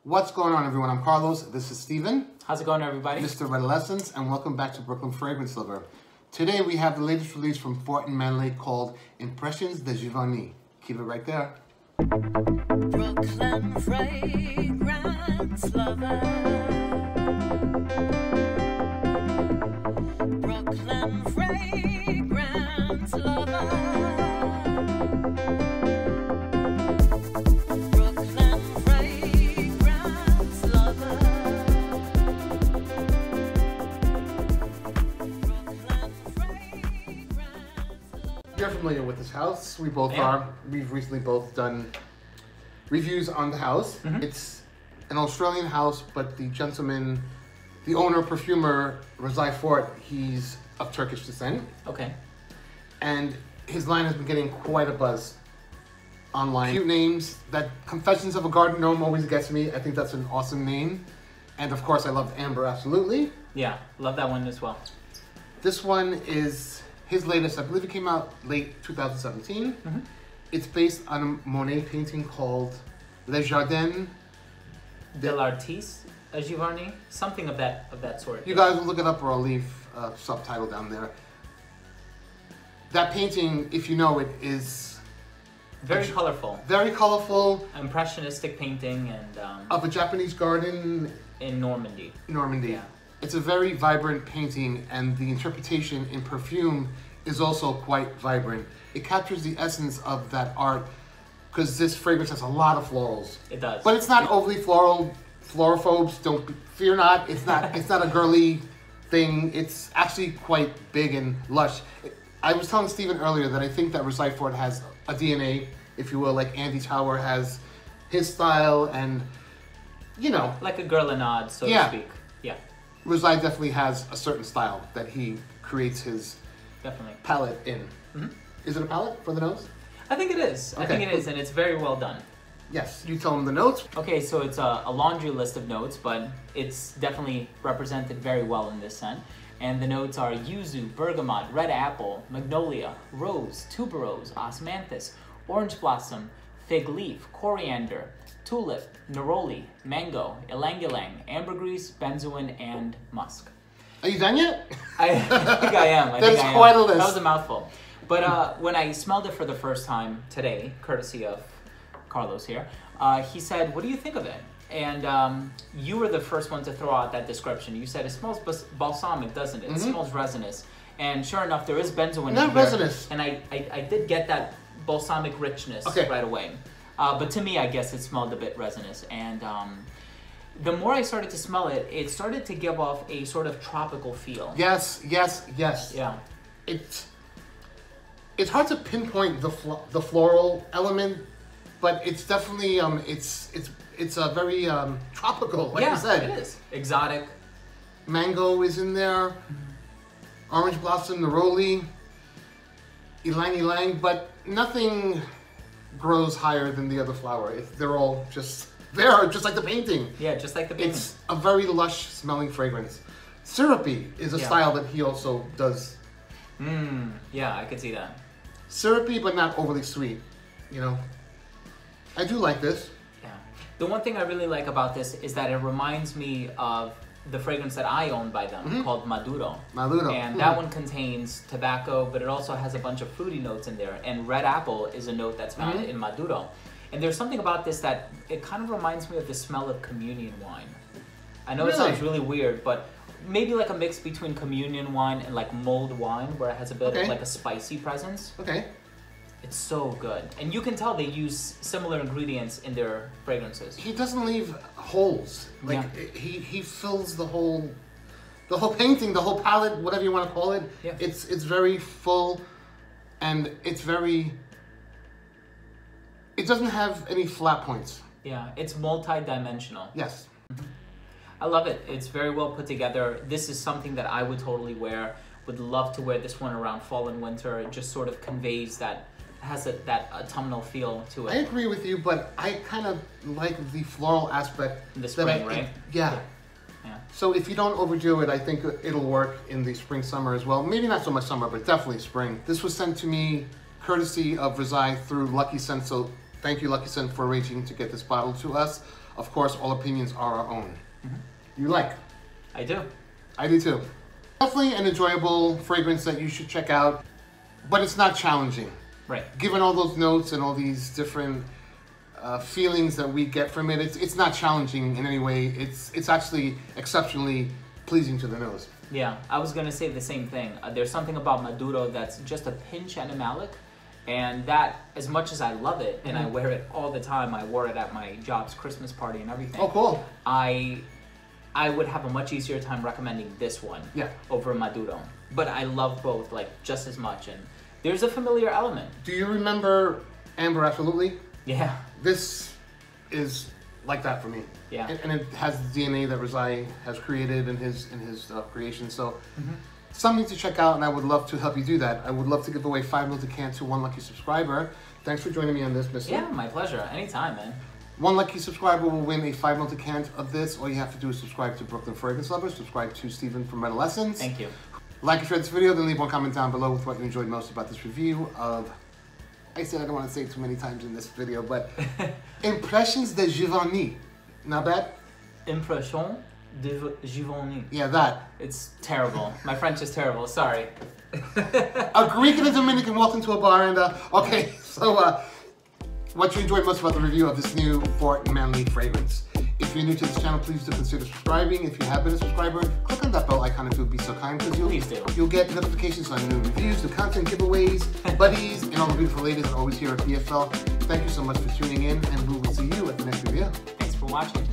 What's going on, everyone? I'm Carlos. This is Steven. How's it going, everybody? Mr. Redolessence, and welcome back to Brooklyn Fragrance Lover. Today we have the latest release from Fort and Manle called Impressions de Giverny. Keep it right there. Brooklyn Fragrance Lover. Brooklyn Fragrance Lover. You're familiar with this house. We both are. We've recently both done reviews on the house. It's an Australian house, but the gentleman, the owner, perfumer, Rezai Fort, he's of Turkish descent. Okay. And his line has been getting quite a buzz online. Cute names. That Confessions of a Garden Gnome always gets me. I think that's an awesome name. And of course, I love Amber, absolutely. Yeah, love that one as well. This one is his latest. I believe it came out late 2017. It's based on a Monet painting called Le Jardin de l'Artiste Giverny, something of that sort. You guys will look it up, or I'll leave a subtitle down there. That painting, if you know it, is very colorful. Very colorful. Impressionistic painting and of a Japanese garden in Normandy. Yeah. It's a very vibrant painting, and the interpretation in perfume is also quite vibrant. It captures the essence of that art, because this fragrance has a lot of florals. It does. But it's not overly floral. Florophobes, fear not. It's not. It's not a girly thing. It's actually quite big and lush. I was telling Steven earlier that I think that Rezai Fort has a DNA, if you will, like Andy Tower has his style, and you know, like a Guerlainade, so to speak. Yeah. Rezai definitely has a certain style that he creates his palette in. Is it a palette for the nose? I think it is. Okay. I think it is, and it's very well done. Yes, you tell them the notes. Okay, so it's a laundry list of notes, but it's definitely represented very well in this scent. And the notes are yuzu, bergamot, red apple, magnolia, rose, tuberose, osmanthus, orange blossom, fig leaf, coriander, tulip, neroli, mango, ylang-ylang, ambergris, benzoin, and musk. Are you done yet? I think I am. That's quite a list. That was a mouthful. But when I smelled it for the first time today, courtesy of Carlos here, he said, "What do you think of it?" And you were the first one to throw out that description. You said it smells balsamic, doesn't it? It smells resinous. And sure enough, there is benzoin in here. Not resinous. And I did get that balsamic richness right away. But to me, I guess it smelled a bit resinous. And the more I started to smell it, it started to give off a sort of tropical feel. Yes, yes, yes. Yeah. It's hard to pinpoint the floral element, but it's definitely it's a very tropical, like you said. It is exotic. Mango is in there, orange blossom, neroli, ylang-ylang, but nothing grows higher than the other flower. They're all just there, just like the painting. Yeah, just like the painting. It's a very lush smelling fragrance. Syrupy is a style that he also does. Yeah, I could see that. Syrupy, but not overly sweet, you know. I do like this. Yeah. The one thing I really like about this is that it reminds me of the fragrance that I own by them, called Maduro. Maduro. And that one contains tobacco, but it also has a bunch of fruity notes in there. And red apple is a note that's found in Maduro. And there's something about this that it kind of reminds me of the smell of communion wine. I know it sounds really weird, but maybe like a mix between communion wine and like mulled wine, where it has a bit of like a spicy presence. Okay. It's so good. And you can tell they use similar ingredients in their fragrances. He doesn't leave holes. Like he fills the whole painting, the whole palette, whatever you want to call it. Yeah. It's very full, and it's very, it doesn't have any flat points. Yeah, it's multi-dimensional. Yes. I love it. It's very well put together. This is something that I would totally wear. Would love to wear this one around fall and winter. It just sort of conveys that, has that autumnal feel to it. I agree with you, but I kind of like the floral aspect. In the spring, right? Yeah. So if you don't overdo it, I think it'll work in the spring, summer as well. Maybe not so much summer, but definitely spring. This was sent to me courtesy of Rezai through Lucky Scent, so thank you, Lucky Scent, for arranging to get this bottle to us. Of course, all opinions are our own. You like? I do. I do too. Definitely an enjoyable fragrance that you should check out, but it's not challenging. Right. Given all those notes and all these different feelings that we get from it, it's not challenging in any way. It's actually exceptionally pleasing to the nose. Yeah, I was gonna say the same thing. There's something about Maduro that's just a pinch animalic, and that, as much as I love it and I wear it all the time, I wore it at my job's Christmas party and everything. Oh, cool. I would have a much easier time recommending this one over Maduro. But I love both like just as much, and there's a familiar element. Do you remember Amber Absolutely? Yeah. This is like that for me. Yeah. And it has the DNA that Rizai has created in his creation. So something to check out, and I would love to help you do that. I would love to give away 5 ml can to one lucky subscriber. Thanks for joining me on this, Mr. Yeah, my pleasure. Anytime, man. One lucky subscriber will win a 5 ml can of this. All you have to do is subscribe to Brooklyn Fragrance Lovers, subscribe to Stephen from Redolessence. Thank you. Like and share this video, then leave one comment down below with what you enjoyed most about this review of, I said I don't want to say it too many times in this video, but Impressions de Giverny. Not bad? Impressions de Giverny. Yeah, that. It's terrible. My French is terrible. Sorry. A Greek and a Dominican walked into a bar and, okay, so what you enjoyed most about the review of this new Fort Manle fragrance. If you're new to this channel, please do consider subscribing. If you have been a subscriber, click on that bell icon if you would be so kind, because you'll get notifications on new reviews, new content, giveaways, buddies, and all the beautiful ladies that are always here at BFL. Thank you so much for tuning in, and we will see you at the next video. Thanks for watching.